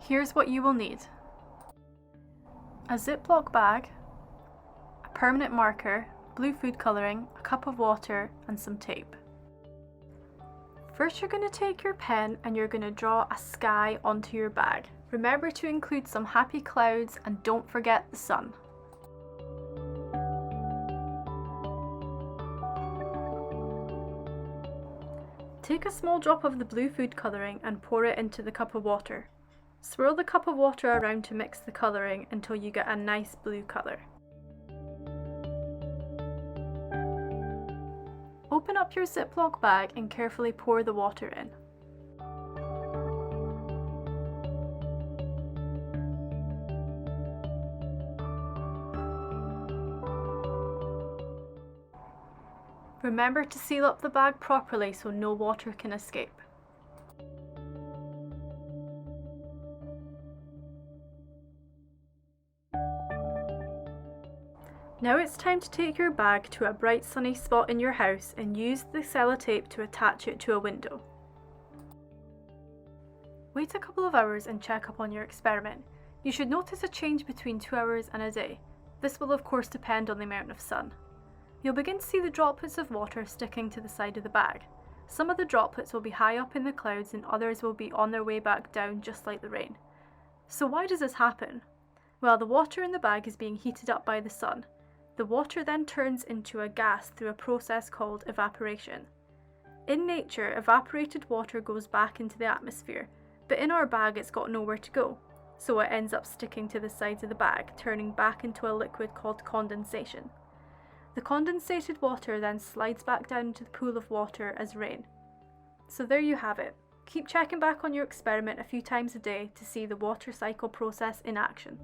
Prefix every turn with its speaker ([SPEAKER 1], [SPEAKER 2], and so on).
[SPEAKER 1] Here's what you will need: a Ziploc bag, a permanent marker, blue food colouring, a cup of water and some tape. First you're going to take your pen and you're going to draw a sky onto your bag. Remember to include some happy clouds and don't forget the sun. Take a small drop of the blue food colouring and pour it into the cup of water. Swirl the cup of water around to mix the colouring until you get a nice blue colour. Open up your Ziploc bag and carefully pour the water in. Remember to seal up the bag properly so no water can escape. Now it's time to take your bag to a bright sunny spot in your house and use the sellotape to attach it to a window. Wait a couple of hours and check up on your experiment. You should notice a change between 2 hours and a day. This will of course depend on the amount of sun. You'll begin to see the droplets of water sticking to the side of the bag. Some of the droplets will be high up in the clouds and others will be on their way back down just like the rain. So why does this happen? Well, the water in the bag is being heated up by the sun. The water then turns into a gas through a process called evaporation. In nature, evaporated water goes back into the atmosphere, but in our bag it's got nowhere to go, so it ends up sticking to the sides of the bag, turning back into a liquid called condensation. The condensated water then slides back down into the pool of water as rain. So there you have it. Keep checking back on your experiment a few times a day to see the water cycle process in action.